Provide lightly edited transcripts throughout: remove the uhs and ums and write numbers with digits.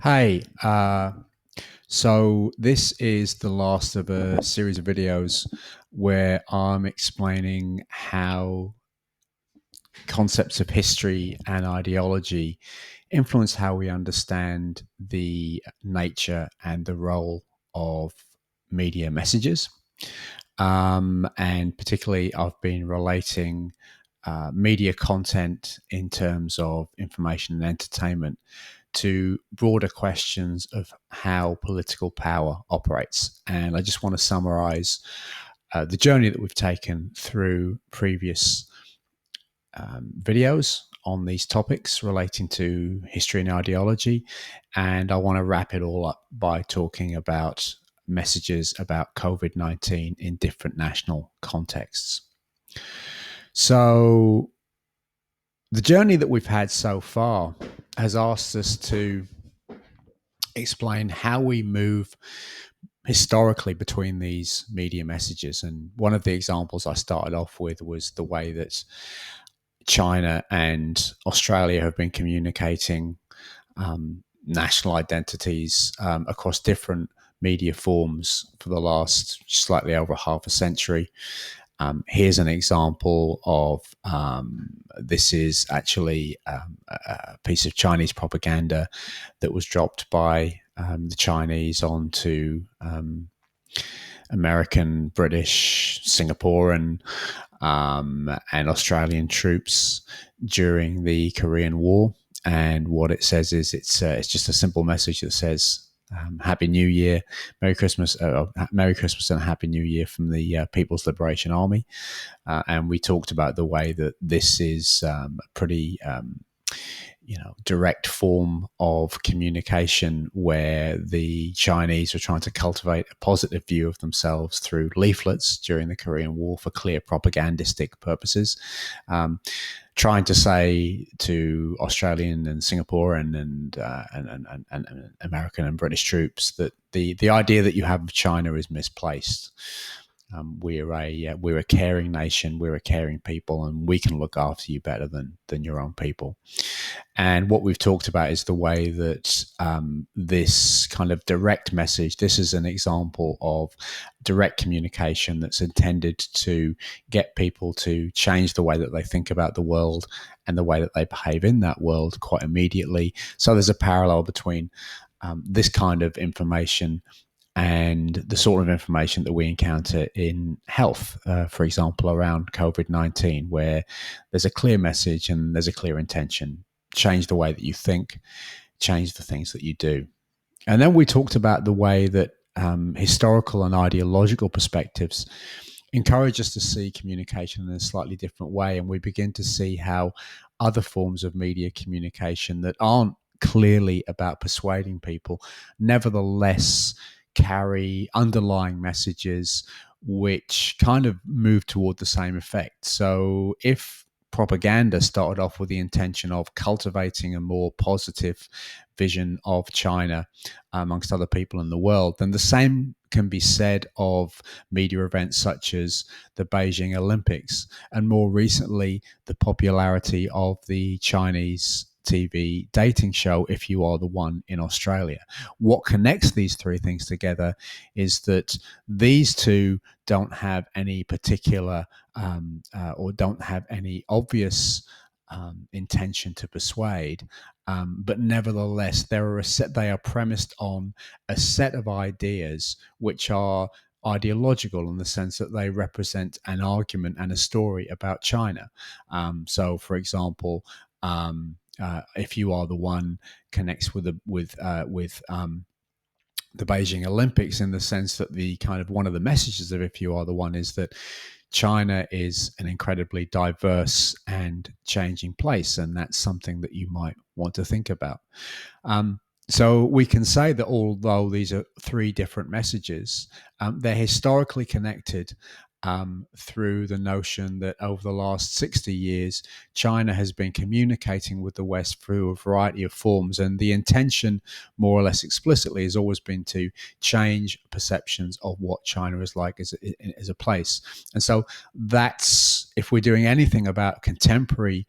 Hey, so this is the last of a series of videos where I'm explaining how concepts of history and ideology influence how we understand the nature and the role of media messages. And particularly, I've been relating media content in terms of information and entertainment to broader questions of how political power operates. And I just want to summarize the journey that we've taken through previous videos on these topics relating to history and ideology. And I want to wrap it all up by talking about messages about COVID-19 in different national contexts. So, the journey that we've had so far has asked us to explain how we move historically between these media messages. And one of the examples I started off with was the way that China and Australia have been communicating national identities across different media forms for the last slightly over half a century. Here's an example of this is actually a piece of Chinese propaganda that was dropped by the Chinese onto American, British, Singaporean, and Australian troops during the Korean War. And what it says is it's just a simple message that says Happy New Year, Merry Christmas, and Happy New Year from the People's Liberation Army. And we talked about the way that this is a pretty direct form of communication where the Chinese were trying to cultivate a positive view of themselves through leaflets during the Korean War for clear propagandistic purposes. Trying to say to Australian and Singaporean and American and British troops that the idea that you have of China is misplaced. We're a caring nation, we're a caring people, and we can look after you better than your own people. And what we've talked about is the way that this kind of direct message, this is an example of direct communication that's intended to get people to change the way that they think about the world and the way that they behave in that world quite immediately. So there's a parallel between this kind of information and the sort of information that we encounter in health, for example, around COVID-19, where there's a clear message and there's a clear intention. Change the way that you think, change the things that you do. And then we talked about the way that historical and ideological perspectives encourage us to see communication in a slightly different way. And we begin to see how other forms of media communication that aren't clearly about persuading people, nevertheless carry underlying messages which kind of move toward the same effect. So if propaganda started off with the intention of cultivating a more positive vision of China amongst other people in the world, then the same can be said of media events such as the Beijing Olympics and more recently the popularity of the Chinese TV dating show If You Are the One in Australia. What connects these three things together is that these two don't have any particular or don't have any obvious intention to persuade, but nevertheless, they are premised on a set of ideas which are ideological in the sense that they represent an argument and a story about China. So, for example, If You Are the One connects with the Beijing Olympics in the sense that the kind of one of the messages of If You Are the One is that China is an incredibly diverse and changing place, and that's something that you might want to think about. So we can say that although these are three different messages, they're historically connected through the notion that over the last 60 years, China has been communicating with the West through a variety of forms. And the intention, more or less explicitly, has always been to change perceptions of what China is like as a place. And so that's, if we're doing anything about contemporary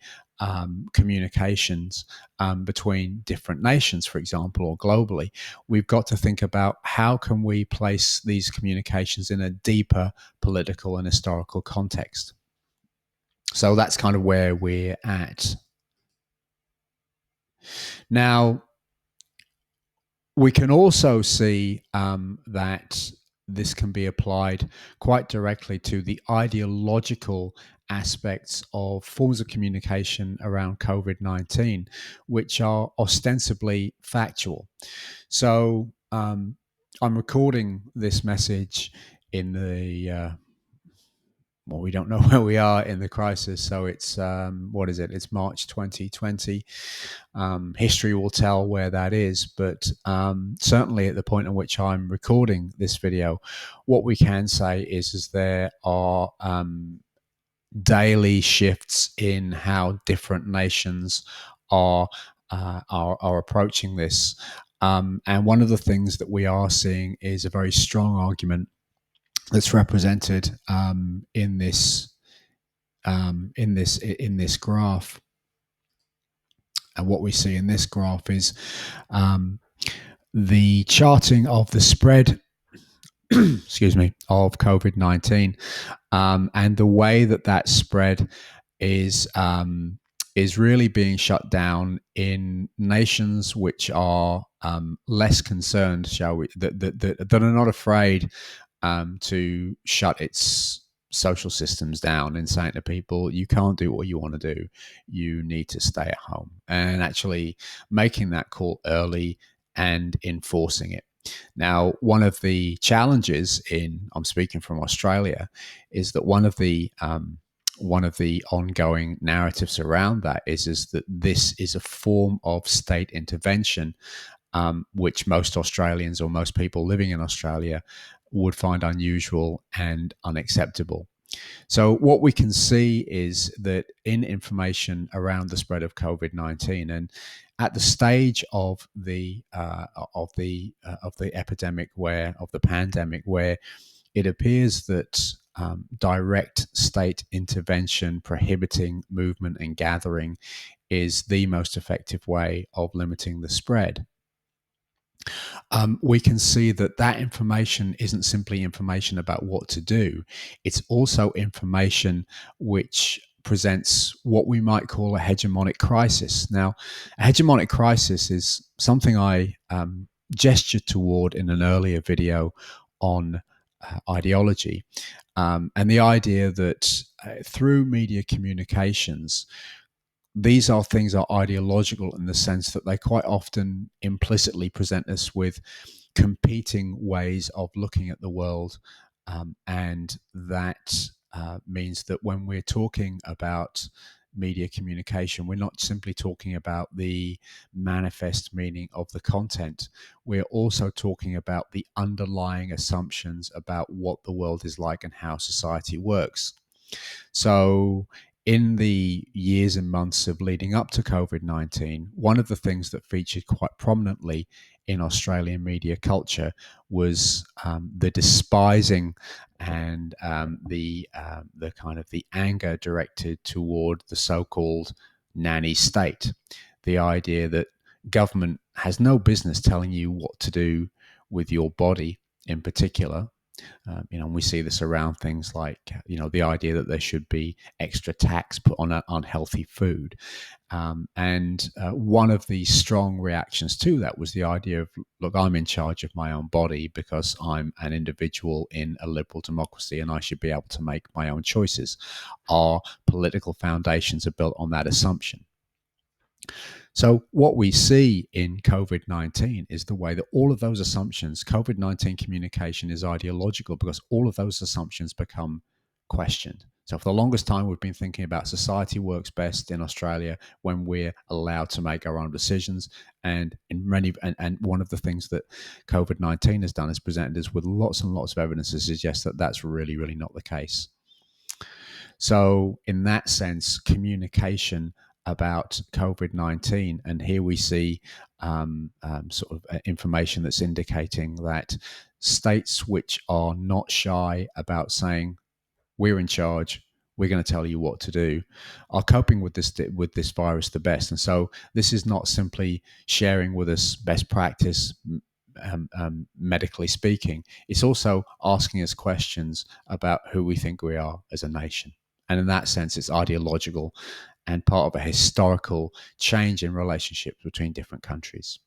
communications between different nations, for example, or globally, we've got to think about how can we place these communications in a deeper political and historical context. So that's kind of where we're at. Now, we can also see that this can be applied quite directly to the ideological aspects of forms of communication around COVID-19, which are ostensibly factual. So I'm recording this message in the well, we don't know where we are in the crisis. So it's, what is it? It's March 2020. History will tell where that is. But certainly at the point at which I'm recording this video, what we can say is there are daily shifts in how different nations are approaching this. And one of the things that we are seeing is a very strong argument that's represented in this graph. And what we see in this graph is the charting of the spread excuse me, of COVID-19, and the way that spread is really being shut down in nations which are less concerned, shall we, that are not afraid to shut its social systems down and saying to people, you can't do what you want to do, you need to stay at home, and actually making that call early and enforcing it. Now, one of the challenges I'm speaking from Australia, is that one of the ongoing narratives around that is that this is a form of state intervention, which most Australians or most people living in Australia would find unusual and unacceptable. So what we can see is that in information around the spread of COVID-19, and at the stage of the epidemic, of the pandemic, where it appears that direct state intervention prohibiting movement and gathering is the most effective way of limiting the spread. We can see that information isn't simply information about what to do. It's also information which presents what we might call a hegemonic crisis. Now, a hegemonic crisis is something I gestured toward in an earlier video on ideology, and the idea that through media communications, these are things are ideological in the sense that they quite often implicitly present us with competing ways of looking at the world, and that means that when we're talking about media communication, we're not simply talking about the manifest meaning of the content. We're also talking about the underlying assumptions about what the world is like and how society works. So in the years and months of leading up to COVID-19, one of the things that featured quite prominently in Australian media culture was the despising and the kind of the anger directed toward the so-called nanny state. The idea that government has no business telling you what to do with your body in particular. We see this around things like, the idea that there should be extra tax put on unhealthy food. And one of the strong reactions to that was the idea of, look, I'm in charge of my own body because I'm an individual in a liberal democracy and I should be able to make my own choices. Our political foundations are built on that assumption. So what we see in COVID-19 is the way that all of those assumptions, COVID-19 communication is ideological because all of those assumptions become questioned. So for the longest time, we've been thinking about society works best in Australia when we're allowed to make our own decisions. And one of the things that COVID-19 has done is presented us with lots and lots of evidence to suggest that that's really, really not the case. So in that sense, communication about COVID-19, and here we see sort of information that's indicating that states which are not shy about saying, we're in charge, we're going to tell you what to do, are coping with this virus the best. And so this is not simply sharing with us best practice, medically speaking. It's also asking us questions about who we think we are as a nation. And in that sense, it's ideological and part of a historical change in relationships between different countries.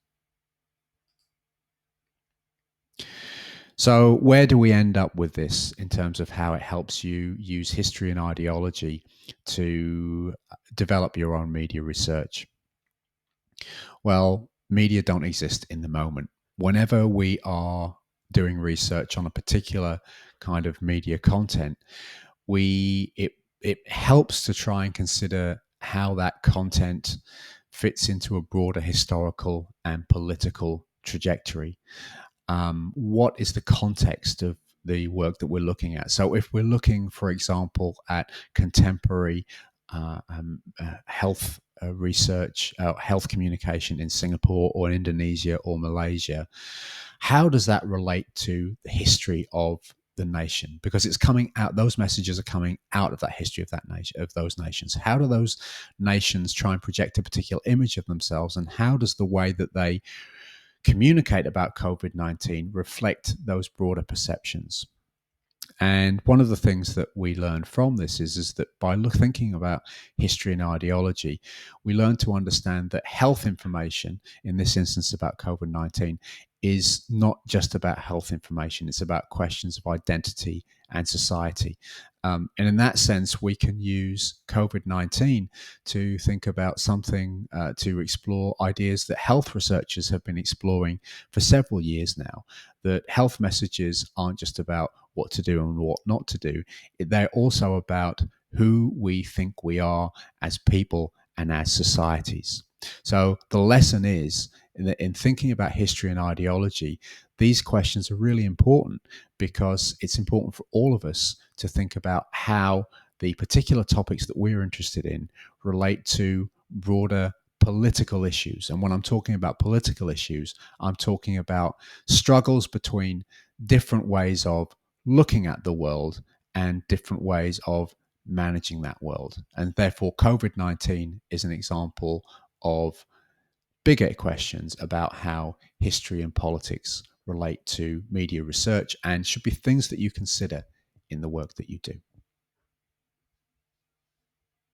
So, where do we end up with this in terms of how it helps you use history and ideology to develop your own media research? Well, media don't exist in the moment. Whenever we are doing research on a particular kind of media content, it helps to try and consider how that content fits into a broader historical and political trajectory. What is the context of the work that we're looking at? So, if we're looking, for example, at contemporary health research, health communication in Singapore or Indonesia or Malaysia, how does that relate to the history of the nation? Because it's coming out; those messages are coming out of that history of that nation, of those nations. How do those nations try and project a particular image of themselves, and how does the way that they communicate about COVID-19 reflect those broader perceptions? And one of the things that we learn from this is that by thinking about history and ideology, we learn to understand that health information, in this instance about COVID-19, is not just about health information. It's about questions of identity and society. And in that sense, we can use COVID-19 to think about something, to explore ideas that health researchers have been exploring for several years now, that health messages aren't just about what to do and what not to do. They're also about who we think we are as people and as societies. So the lesson is in thinking about history and ideology, these questions are really important because it's important for all of us to think about how the particular topics that we're interested in relate to broader political issues. And when I'm talking about political issues, I'm talking about struggles between different ways of looking at the world and different ways of managing that world. And therefore, COVID-19 is an example of bigger questions about how history and politics relate to media research and should be things that you consider in the work that you do.